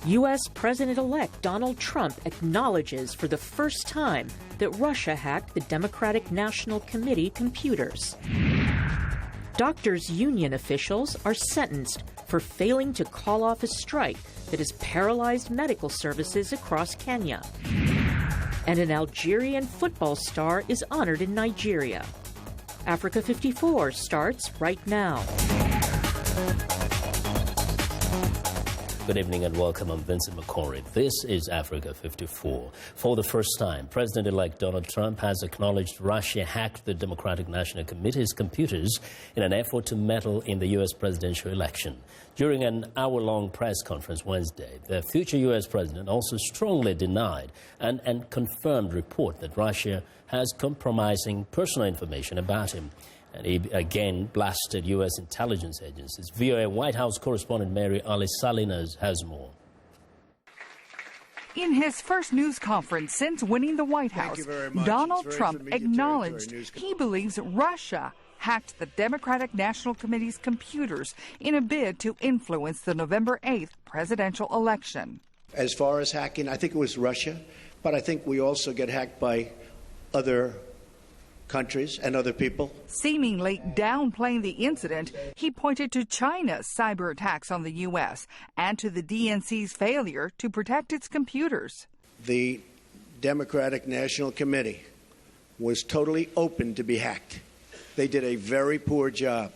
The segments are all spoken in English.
U.S. President-elect Donald Trump acknowledges for the first time that Russia hacked the Democratic National Committee computers. Doctors' union officials are sentenced for failing to call off a strike that has paralyzed medical services across Kenya. And an Algerian football star is honored in Nigeria. Africa 54 starts right now. Good evening and welcome. I'm Vincent Makori. This is Africa 54. For the first time, President-elect Donald Trump has acknowledged Russia hacked the Democratic National Committee's computers in an effort to meddle in the U.S. presidential election. During an hour-long press conference Wednesday, the future U.S. president also strongly denied and confirmed report that Russia has compromising personal information about him. And he again blasted U.S. intelligence agencies. VOA White House correspondent Mary Alice Salinas has more. In his first news conference since winning the White House, Donald Trump acknowledged he believes Russia hacked the Democratic National Committee's computers in a bid to influence the November 8th presidential election. As far as hacking, I think it was Russia, but I think we also get hacked by other countries and other people. Seemingly downplaying the incident, he pointed to China's cyber attacks on the U.S. and to the DNC's failure to protect its computers. The Democratic National Committee was totally open to be hacked. They did a very poor job.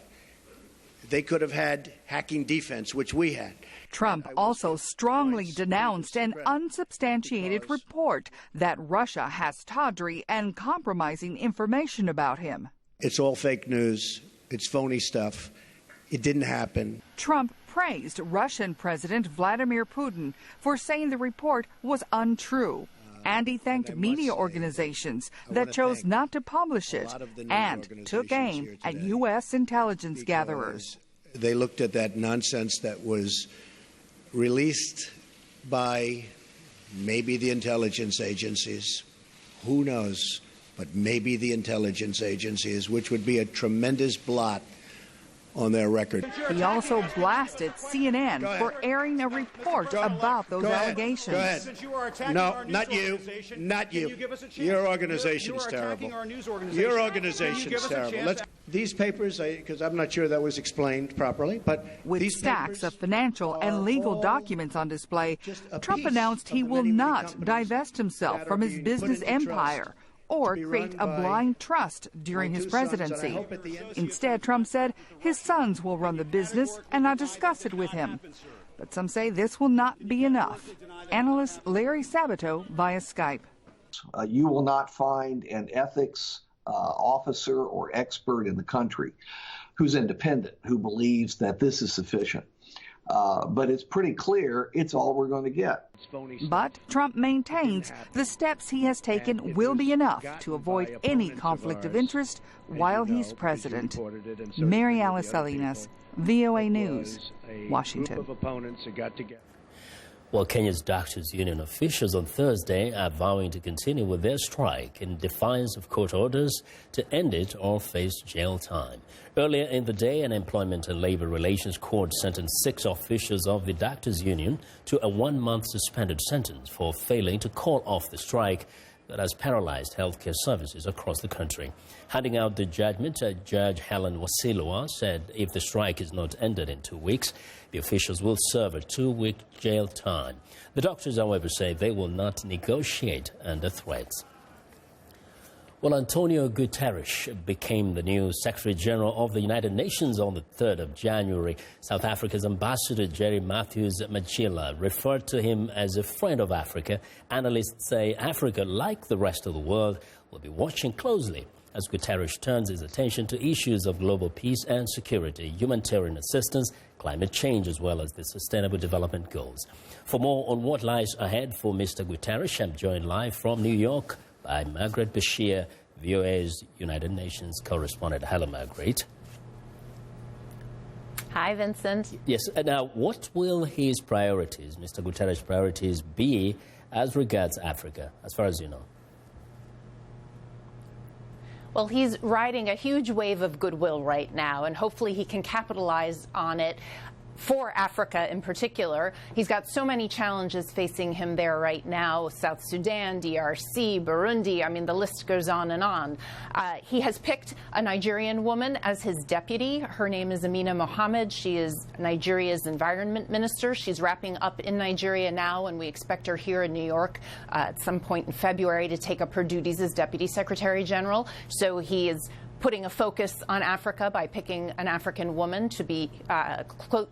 They could have had hacking defense, which we had. Trump also strongly denounced an unsubstantiated report that Russia has tawdry and compromising information about him. It's all fake news. It's phony stuff. It didn't happen. Trump praised Russian President Vladimir Putin for saying the report was untrue. And he thanked media organizations that chose not to publish it and took aim at U.S. intelligence gatherers. They looked at that nonsense that was released by maybe the intelligence agencies. Who knows? But maybe the intelligence agencies, which would be a tremendous blot on their record. He also blasted CNN for airing a report about those allegations. Go ahead. No, not you. Not you. Your organization's terrible. Your organization's terrible. These papers, because I'm not sure that was explained properly, but with these stacks of financial and legal documents on display, Trump announced he will not divest himself from his business empire or create a blind trust during his presidency. Instead, Trump said his sons will run the business and not discuss it with him. But some say this will not be enough. Analyst Larry Sabato via Skype. You will not find an ethics officer or expert in the country who's independent, who believes that this is sufficient. But it's pretty clear it's all we're going to get. But Trump maintains the steps he has taken will be enough to avoid any conflict of interest while he's president. Mary Alice Salinas, VOA News, Washington. Well, Kenya's doctors' union officials on Thursday are vowing to continue with their strike in defiance of court orders to end it or face jail time. Earlier in the day, an Employment and Labor Relations Court sentenced 6 officials of the doctors' union to a 1-month suspended sentence for failing to call off the strike that has paralyzed healthcare services across the country. Handing out the judgment, Judge Helen Wasilwa said if the strike is not ended in 2 weeks, the officials will serve a 2-week jail time. The doctors, however, say they will not negotiate under threats. Well, Antonio Guterres became the new Secretary General of the United Nations on the 3rd of January. South Africa's Ambassador Jerry Matthews Machila referred to him as a friend of Africa. Analysts say Africa, like the rest of the world, will be watching closely as Guterres turns his attention to issues of global peace and security, humanitarian assistance, climate change, as well as the Sustainable Development Goals. For more on what lies ahead for Mr. Guterres, I'm joined live from New York by Margaret Bashir, VOA's United Nations correspondent. Hello, Margaret. Hi, Vincent. Yes. Now, what will his priorities, Mr. Guterres' priorities, be as regards Africa, as far as you know? Well, he's riding a huge wave of goodwill right now, and hopefully he can capitalize on it for Africa in particular. He's got so many challenges facing him there right now: South Sudan, DRC, Burundi. I mean, the list goes on and on. He has picked a Nigerian woman as his deputy. Her name is Amina Mohammed. She is Nigeria's environment minister. She's wrapping up in Nigeria now, and we expect her here in New York at some point in February to take up her duties as Deputy Secretary General. So he is putting a focus on Africa by picking an African woman to be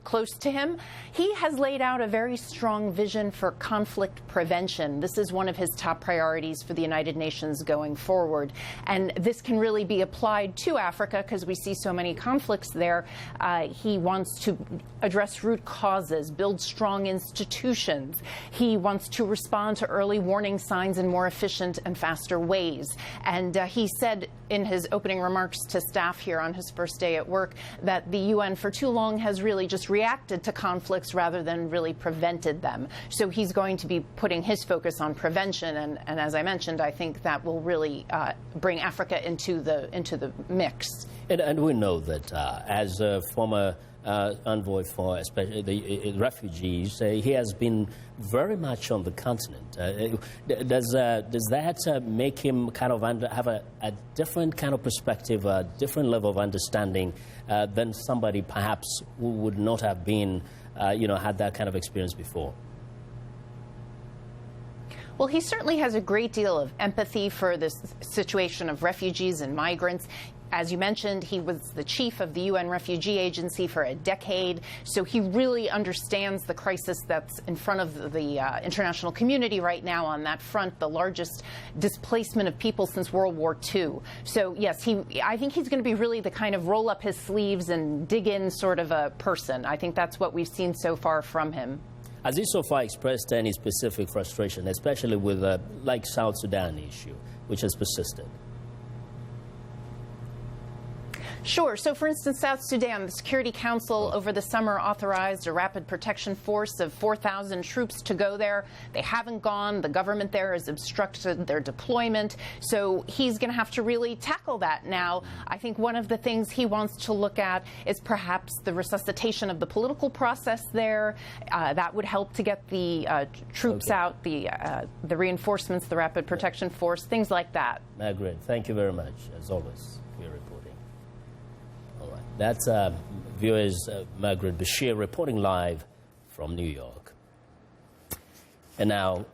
close to him. He has laid out a very strong vision for conflict prevention. This is one of his top priorities for the United Nations going forward. And this can really be applied to Africa because we see so many conflicts there. He wants to address root causes, build strong institutions. He wants to respond to early warning signs in more efficient and faster ways. And he said in his opening remarks to staff here on his first day at work that the UN for too long has really just reacted to conflicts rather than really prevented them. So he's going to be putting his focus on prevention, and as I mentioned, I think that will really bring Africa into the mix. And we know that as a former envoy for especially the refugees, he has been very much on the continent. Does that make him kind of have a different kind of perspective, a different level of understanding than somebody perhaps who would not have been, had that kind of experience before? Well, he certainly has a great deal of empathy for this situation of refugees and migrants. As you mentioned, he was the chief of the UN Refugee Agency for a decade, so he really understands the crisis that's in front of the international community right now on that front, the largest displacement of people since World War II. So, yes, I think he's going to be really the kind of roll up his sleeves and dig in sort of a person. I think that's what we've seen so far from him. Has he so far expressed any specific frustration, especially with like South Sudan issue, which has persisted? Sure. So, for instance, South Sudan, the Security Council over the summer authorized a rapid protection force of 4,000 troops to go there. They haven't gone. The government there has obstructed their deployment. So he's going to have to really tackle that now. I think one of the things he wants to look at is perhaps the resuscitation of the political process there. That would help to get the troops out, the reinforcements, the rapid protection force, things like that. Margaret, thank you very much, as always, for your reporting. That's viewers Margaret Bashir reporting live from New York. And now,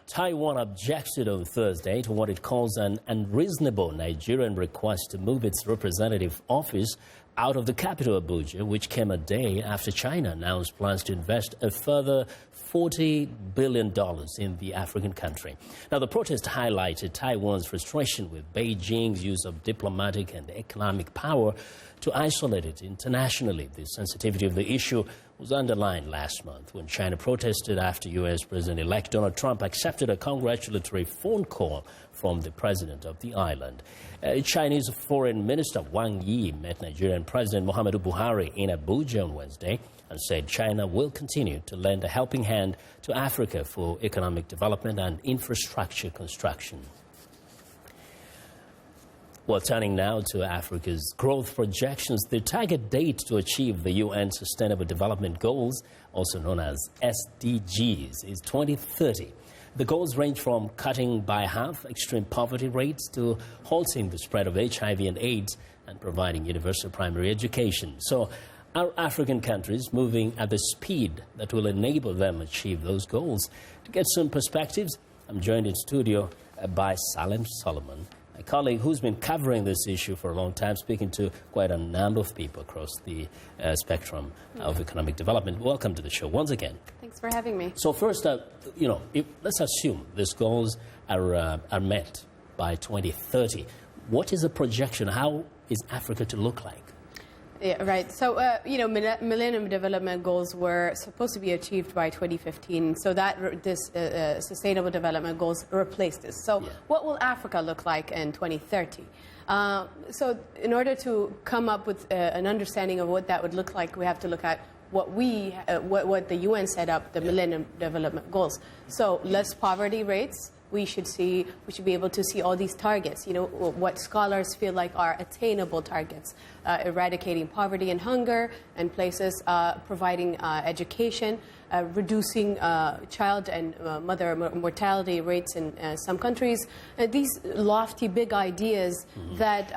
Taiwan objected on Thursday to what it calls an unreasonable Nigerian request to move its representative office out of the capital, Abuja, which came a day after China announced plans to invest a further $40 billion in the African country. Now, the protest highlighted Taiwan's frustration with Beijing's use of diplomatic and economic power to isolate it internationally. The sensitivity of the issue was underlined last month when China protested after U.S. President-elect Donald Trump accepted a congratulatory phone call from the president of the island. Chinese Foreign Minister Wang Yi met Nigerian President Muhammadu Buhari in Abuja on Wednesday and said China will continue to lend a helping hand to Africa for economic development and infrastructure construction. Well, turning now to Africa's growth projections, the target date to achieve the UN Sustainable Development Goals, also known as SDGs, is 2030. The goals range from cutting by half extreme poverty rates to halting the spread of HIV and AIDS and providing universal primary education. So, are African countries moving at the speed that will enable them to achieve those goals? To get some perspectives, I'm joined in studio by Salem Solomon, a colleague who's been covering this issue for a long time, speaking to quite a number of people across the spectrum of economic development. Welcome to the show once again. Thanks for having me. So first, let's assume these goals are met by 2030. What is the projection? How is Africa to look like? Yeah, right. So, Millennium Development Goals were supposed to be achieved by 2015. So that this Sustainable Development Goals replaced this. So, what will Africa look like in 2030? So, in order to come up with an understanding of what that would look like, we have to look at what the UN set up, the Millennium Development Goals. So, less poverty rates, we should be able to see all these targets, what scholars feel like are attainable targets, eradicating poverty and hunger in places, providing education, reducing child and mother mortality rates in some countries. These lofty, big ideas that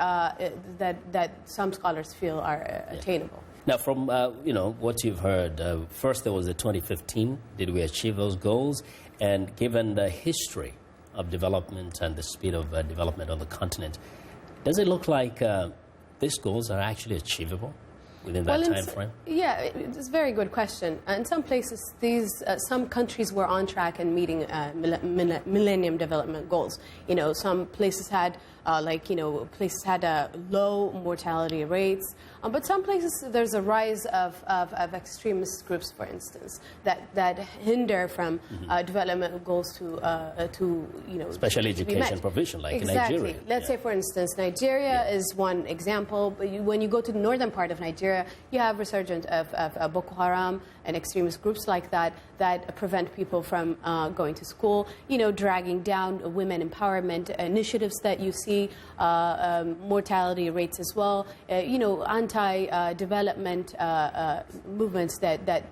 some scholars feel are attainable. Now, from what you've heard, first there was the 2015. Did we achieve those goals? And given the history of development and the speed of development on the continent, does it look like these goals are actually achievable within that time frame? Yeah, it's a very good question. In some places, some countries were on track in meeting Millennium Development Goals. Some places had low mortality rates. But some places there's a rise of extremist groups, for instance, that hinder from development goals to special education provision, like exactly. in Nigeria. Let's say, for instance, Nigeria is one example. But when you go to the northern part of Nigeria, you have resurgence of Boko Haram and extremist groups like that prevent people from going to school. Dragging down women empowerment initiatives that you see, mortality rates as well. Anti-development movements that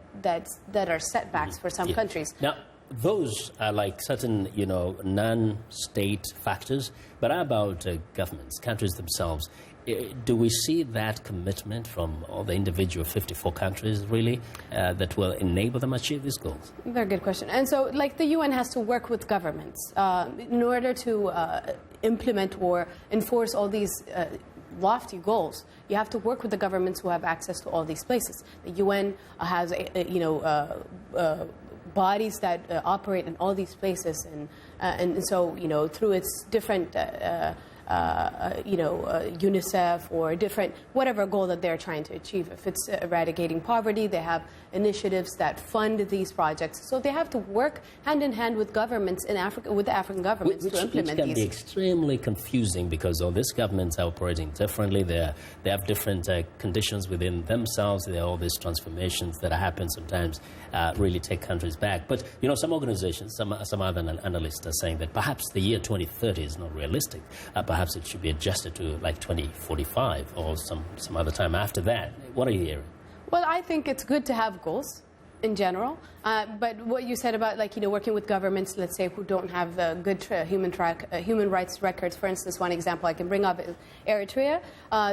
are setbacks for some countries. Now, those are like certain, non-state factors. But how about governments, countries themselves? Do we see that commitment from all the individual 54 countries, really, that will enable them to achieve these goals? Very good question. And so, the UN has to work with governments in order to implement or enforce all these lofty goals. You have to work with the governments who have access to all these places. The UN has, bodies that operate in all these places, and so through its different. UNICEF or different, whatever goal that they're trying to achieve. If it's eradicating poverty, they have initiatives that fund these projects. So they have to work hand in hand with governments in Africa, with the African governments to implement these. Which can be extremely confusing because all these governments are operating differently. They have different conditions within themselves. There are all these transformations that happen sometimes really take countries back. But, some organizations, some other analysts are saying that perhaps the year 2030 is not realistic. Perhaps it should be adjusted to like 2045 or some other time after that. What are you hearing? Well, I think it's good to have goals in general. But what you said about, working with governments, let's say, who don't have good human rights records. For instance, one example I can bring up is Eritrea.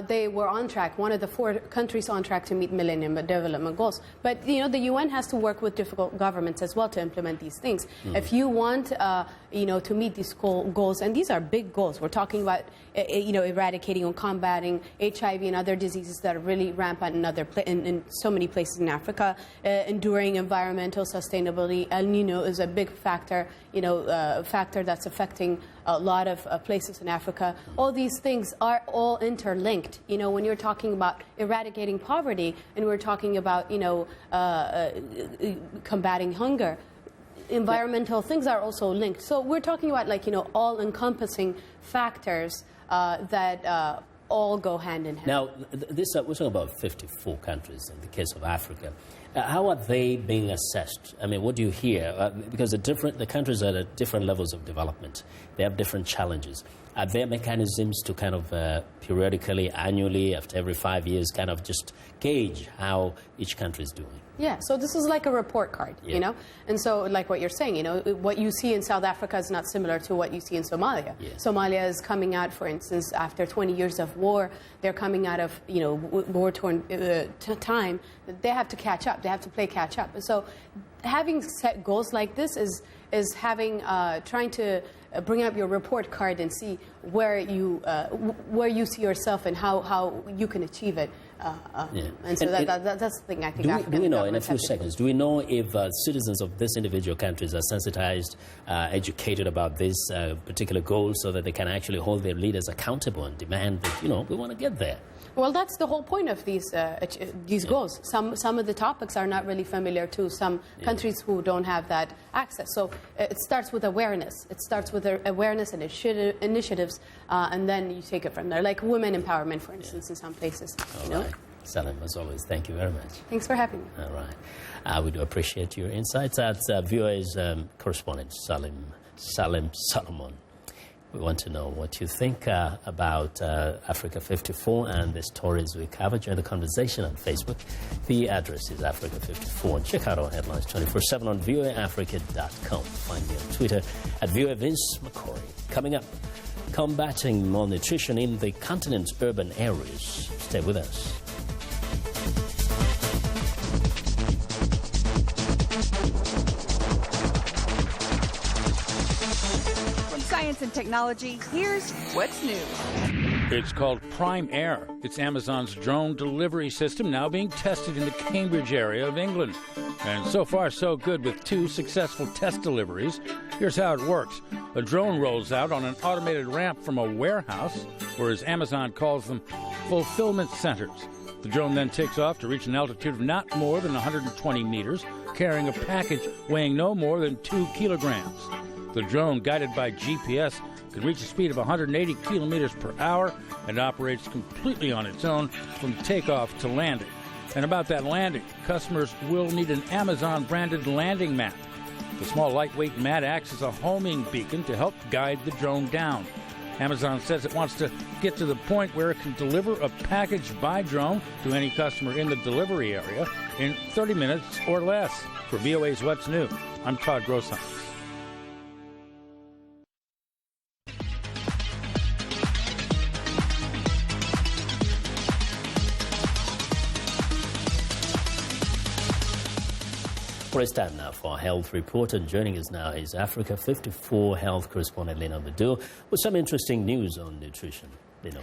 They were on track, one of the 4 countries on track to meet Millennium Development Goals. But, the UN has to work with difficult governments as well to implement these things. If you want, to meet these goals, and these are big goals. We're talking about, eradicating or combating HIV and other diseases that are really rampant in so many places in Africa, enduring environmental sustainability. El Nino is a big factor, factor that's affecting a lot of places in Africa. All these things are all interlinked. When you're talking about eradicating poverty and we're talking about, combating hunger, environmental things are also linked. So we're talking about all-encompassing factors that all go hand in hand. Now, we're talking about 54 countries in the case of Africa. How are they being assessed? I mean, what do you hear? Because the countries are at different levels of development. They have different challenges. Are there mechanisms to kind of periodically, annually, after every 5 years, kind of just gauge how each country is doing? Yeah, so this is like a report card, And so, like what you're saying, what you see in South Africa is not similar to what you see in Somalia. Yeah. Somalia is coming out, for instance, after 20 years of war. They're coming out of, war-torn time. They have to catch up. They have to play catch up. And so having set goals like this is trying to bring up your report card and see where you see yourself and how you can achieve it. And so that's the thing I think. Do we know, in a few seconds, do we know if citizens of these individual countries are sensitized, educated about this particular goal so that they can actually hold their leaders accountable and demand that, we want to get there? Well, that's the whole point of these goals. Some of the topics are not really familiar to some countries who don't have that access. So it starts with awareness. It starts with awareness and initiatives, and then you take it from there. Like women empowerment, for instance, in some places. All right. Salim, as always, thank you very much. Thanks for having me. All right. We do appreciate your insights. That's VOA's correspondent, Salim Salim Solomon. We want to know what you think about Africa 54 and the stories we covered. Join the conversation on Facebook. The address is Africa 54. And check out our headlines 24/7 on voaafrica.com. Find me on Twitter at VOA Vincent Makori. Coming up, combating malnutrition in the continent's urban areas. Stay with us. Science and technology, here's what's new. It's called Prime Air. It's Amazon's drone delivery system now being tested in the Cambridge area of England. And so far, so good with 2 successful test deliveries. Here's how it works. A drone rolls out on an automated ramp from a warehouse, or as Amazon calls them, fulfillment centers. The drone then takes off to reach an altitude of not more than 120 meters, carrying a package weighing no more than 2 kilograms. The drone, guided by GPS, can reach a speed of 180 kilometers per hour and operates completely on its own from takeoff to landing. And about that landing, customers will need an Amazon-branded landing mat. The small, lightweight mat acts as a homing beacon to help guide the drone down. Amazon says it wants to get to the point where it can deliver a package by drone to any customer in the delivery area in 30 minutes or less. For VOA's What's New, I'm Todd Grossheimer. Well, it's time now for our health report, and joining us now is Africa 54 health correspondent Lino Badou with some interesting news on nutrition. Lino.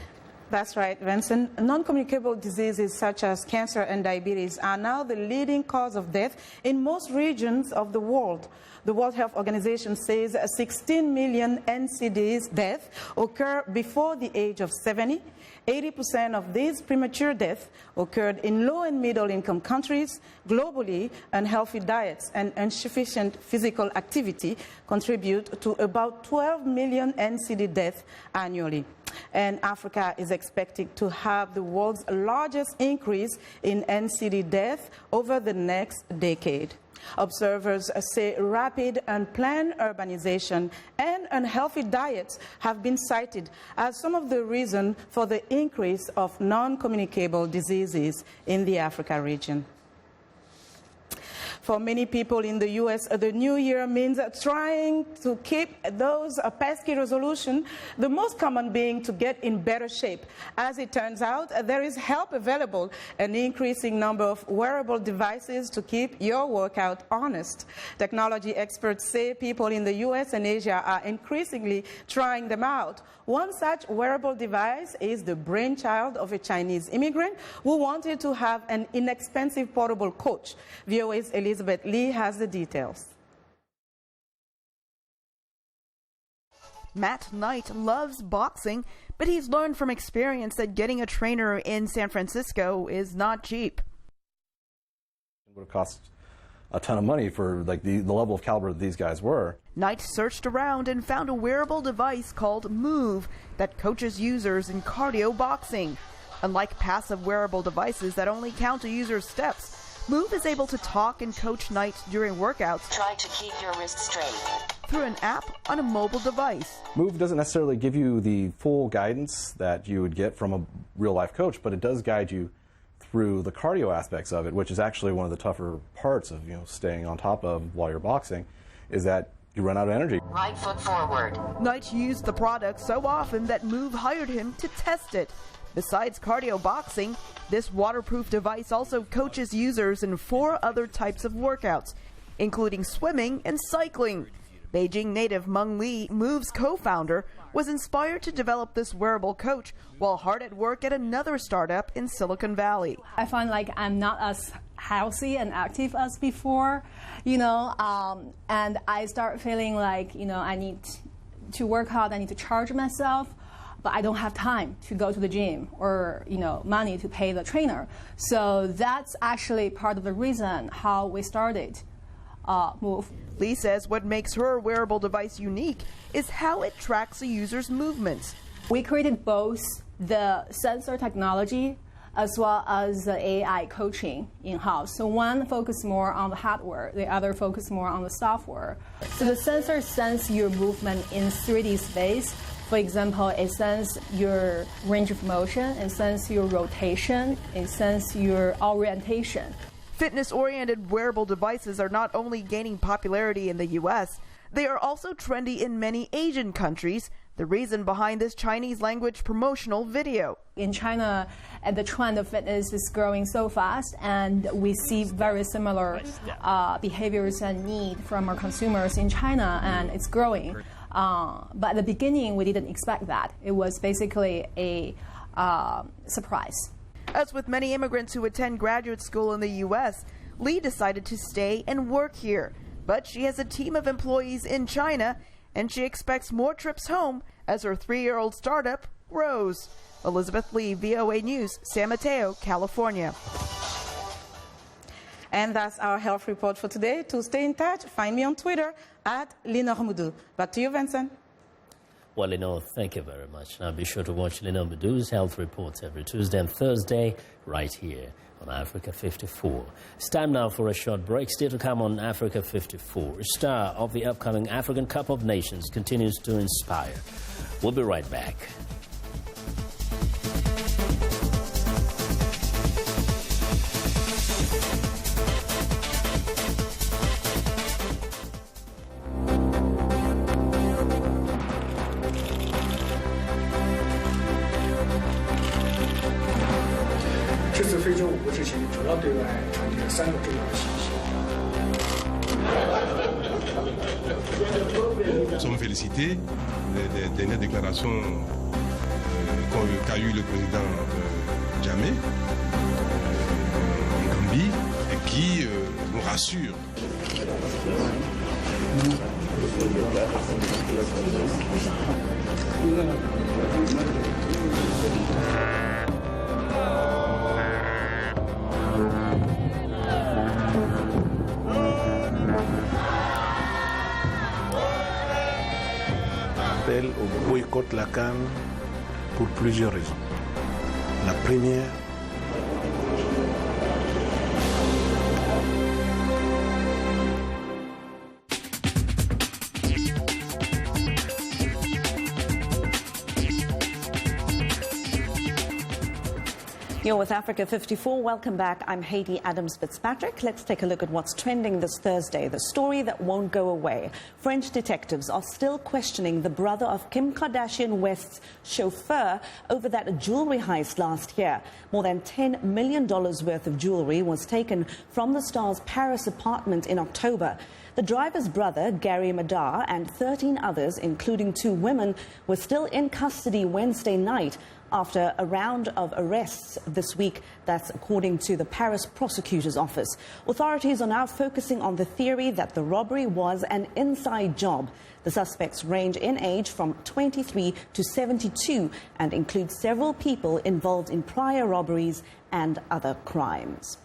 That's right, Vincent. Non-communicable diseases such as cancer and diabetes are now the leading cause of death in most regions of the world. The World Health Organization says 16 million NCDs deaths occur before the age of 70. 80% of these premature deaths occurred in low and middle income countries. Globally, unhealthy diets and insufficient physical activity contribute to about 12 million NCD deaths annually. And Africa is expected to have the world's largest increase in NCD deaths over the next decade. Observers say rapid and planned urbanization and unhealthy diets have been cited as some of the reasons for the increase of non-communicable diseases in the Africa region. For many people in the U.S., the new year means trying to keep those pesky resolutions, the most common being to get in better shape. As it turns out, there is help available, an increasing number of wearable devices to keep your workout honest. Technology experts say people in the U.S. and Asia are increasingly trying them out. One such wearable device is the brainchild of a Chinese immigrant who wanted to have an inexpensive portable coach. VOA's Elizabeth Lee has the details. Matt Knight loves boxing, but he's learned from experience that getting a trainer in San Francisco is not cheap. It would have cost a ton of money for like the level of caliber that these guys were. Knight searched around and found a wearable device called Move that coaches users in cardio boxing. Unlike passive wearable devices that only count a user's steps, Move is able to talk and coach Knight during workouts. Try to keep your wrist straight. Through an app on a mobile device. Move doesn't necessarily give you the full guidance that you would get from a real-life coach, but it does guide you through the cardio aspects of it, which is actually one of the tougher parts of staying on top of while you're boxing, is that you run out of energy. Right foot forward. Knight used the product so often that Move hired him to test it. Besides cardio boxing, this waterproof device also coaches users in 4 other types of workouts, including swimming and cycling. Beijing native Meng Li, Move's co-founder, was inspired to develop this wearable coach while hard at work at another startup in Silicon Valley. I find like I'm not as healthy and active as before, and I start feeling like, I need to work hard, I need to charge myself, but I don't have time to go to the gym or, money to pay the trainer. So that's actually part of the reason how we started Move. Lee says what makes her wearable device unique is how it tracks a user's movements. We created both the sensor technology as well as the AI coaching in-house. So one focuses more on the hardware, the other focuses more on the software. So the sensor senses your movement in 3D space. For example, it senses your range of motion, it senses your rotation, it senses your orientation. Fitness-oriented wearable devices are not only gaining popularity in the U.S., they are also trendy in many Asian countries, the reason behind this Chinese language promotional video. In China, the trend of fitness is growing so fast, and we see very similar behaviors and need from our consumers in China, and it's growing. But at the beginning, we didn't expect that. It was basically a surprise. As with many immigrants who attend graduate school in the U.S., Lee decided to stay and work here. But she has a team of employees in China, and she expects more trips home as her 3-year-old startup grows. Elizabeth Lee, VOA News, San Mateo, California. And that's our health report for today. To stay in touch, find me on Twitter @Lenormudou. Back to you, Vincent. Well, Lenore, thank you very much. Now be sure to watch Lenore Mudou's health reports every Tuesday and Thursday right here on Africa 54. It's time now for a short break. Still to come on Africa 54. A star of the upcoming African Cup of Nations continues to inspire. We'll be right back. Nous sommes félicités des dernières déclarations qu'a eu le président Jammeh en Gambie et qui nous rassure. On boycotte la CAN pour plusieurs raisons. La première, You're with Africa 54. Welcome back. I'm Haiti Adams-Fitzpatrick. Let's take a look at what's trending this Thursday. The story that won't go away. French detectives are still questioning the brother of Kim Kardashian West's chauffeur over that jewelry heist last year. More than $10 million worth of jewelry was taken from the star's Paris apartment in October. The driver's brother, Gary Madar, and 13 others, including 2 women, were still in custody Wednesday night after a round of arrests this week. That's according to the Paris prosecutor's office. Authorities are now focusing on the theory that the robbery was an inside job. The suspects range in age from 23 to 72 and include several people involved in prior robberies and other crimes.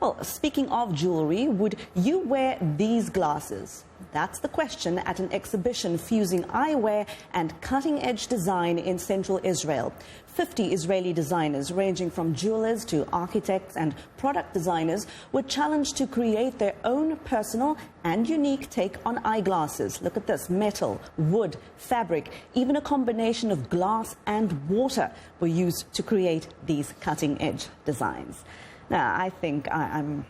Well, speaking of jewelry, would you wear these glasses? That's the question at an exhibition fusing eyewear and cutting-edge design in central Israel. 50 Israeli designers, ranging from jewelers to architects and product designers, were challenged to create their own personal and unique take on eyeglasses. Look at this: metal, wood, fabric, even a combination of glass and water were used to create these cutting-edge designs. Now, I think I'm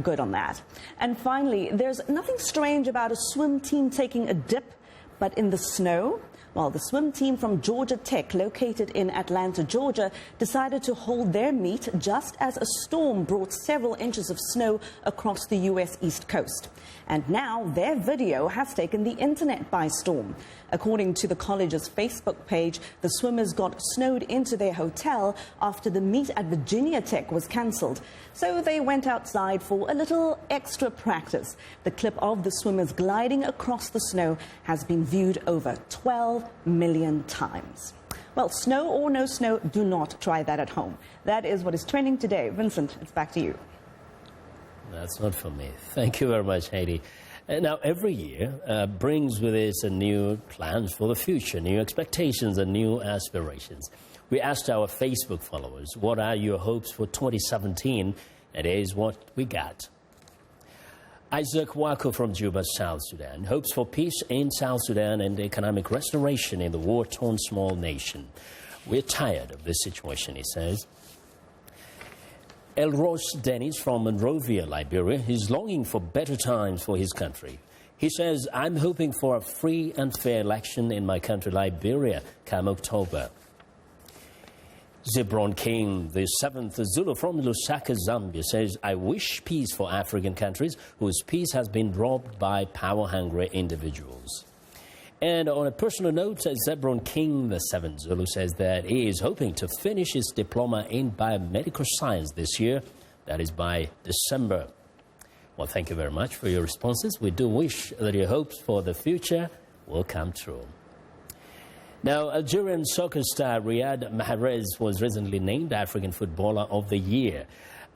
good on that. And finally, there's nothing strange about a swim team taking a dip, but in the snow. Well, the swim team from Georgia Tech, located in Atlanta, Georgia, decided to hold their meet just as a storm brought several inches of snow across the U.S. East Coast. And now their video has taken the internet by storm. According to the college's Facebook page, the swimmers got snowed into their hotel after the meet at Virginia Tech was cancelled. So they went outside for a little extra practice. The clip of the swimmers gliding across the snow has been viewed over 12 million times. Well, snow or no snow, do not try that at home. That is what is trending today. Vincent, it's back to you. That's not for me. Thank you very much, Haiti. Now, every year brings with it new plans for the future, new expectations and new aspirations. We asked our Facebook followers, what are your hopes for 2017? And here's what we got. Isaac Wako from Juba, South Sudan, hopes for peace in South Sudan and economic restoration in the war-torn small nation. We're tired of this situation, he says. Elros Dennis from Monrovia, Liberia, is longing for better times for his country. He says, I'm hoping for a free and fair election in my country, Liberia, come October. Zebron King, the 7th Zulu from Lusaka, Zambia, says, I wish peace for African countries whose peace has been robbed by power-hungry individuals. And on a personal note, Zebron King, the 7th Zulu, says that he is hoping to finish his diploma in biomedical science this year, that is by December. Well, thank you very much for your responses. We do wish that your hopes for the future will come true. Now, Algerian soccer star Riyad Mahrez was recently named African Footballer of the Year.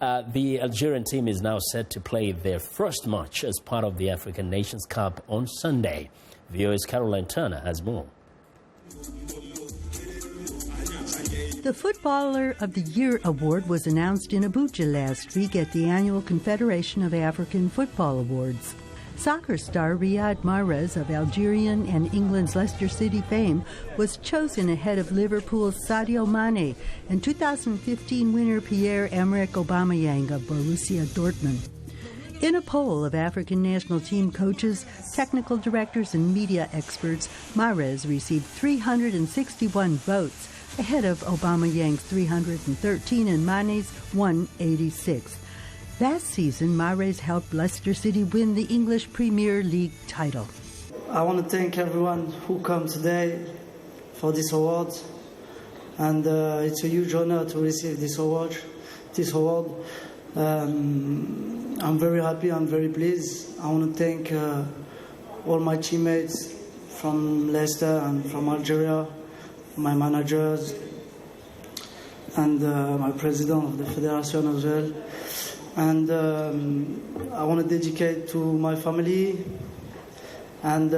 The Algerian team is now set to play their first match as part of the African Nations Cup on Sunday. VOA's Caroline Turner has more. The Footballer of the Year award was announced in Abuja last week at the annual Confederation of African Football Awards. Soccer star Riyad Mahrez of Algerian and England's Leicester City fame was chosen ahead of Liverpool's Sadio Mane and 2015 winner Pierre-Emerick Aubameyang of Borussia Dortmund. In a poll of African national team coaches, technical directors, and media experts, Mahrez received 361 votes, ahead of Aubameyang's 313 and Mane's 186. Last season, Mahrez helped Leicester City win the English Premier League title. I want to thank everyone who came today for this award, and it's a huge honor to receive this award. I'm very happy, I'm very pleased. I want to thank all my teammates from Leicester and from Algeria, my managers, and my president of the federation as well. And I want to dedicate to my family and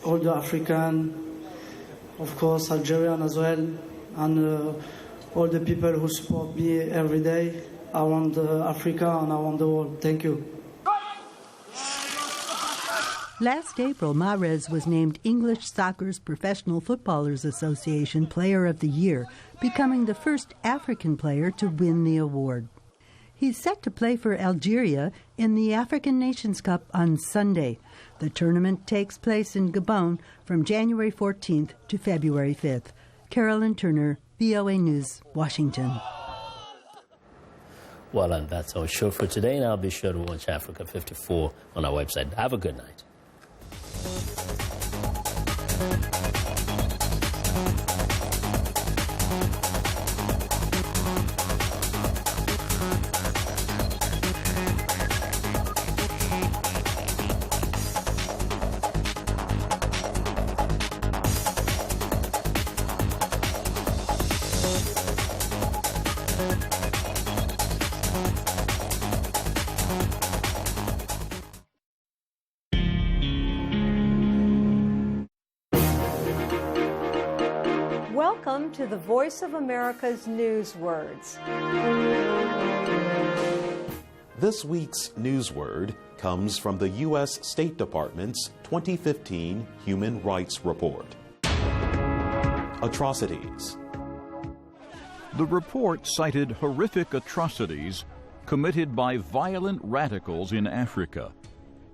all the African, of course Algerian as well, and all the people who support me every day around Africa and around the world. Thank you. Last April, Mahrez was named English Soccer's Professional Footballers Association Player of the Year, becoming the first African player to win the award. He's set to play for Algeria in the African Nations Cup on Sunday. The tournament takes place in Gabon from January 14th to February 5th. Carolyn Turner, VOA News, Washington. Well, and that's our show for today. And I'll be sure to watch Africa 54 on our website. Have a good night. Welcome to the Voice of America's Newswords. This week's Newsword comes from the U.S. State Department's 2015 Human Rights Report. Atrocities. The report cited horrific atrocities committed by violent radicals in Africa.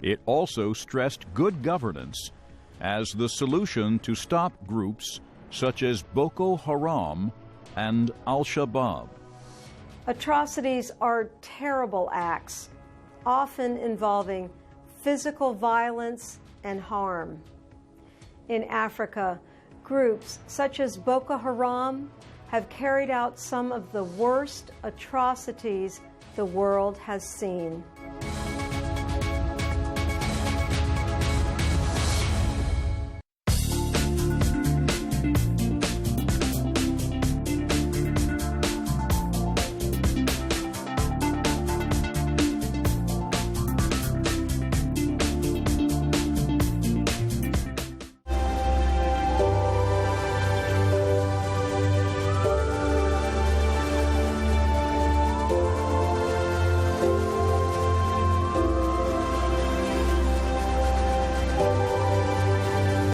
It also stressed good governance as the solution to stop groups such as Boko Haram and Al-Shabaab. Atrocities are terrible acts, often involving physical violence and harm. In Africa, groups such as Boko Haram have carried out some of the worst atrocities the world has seen.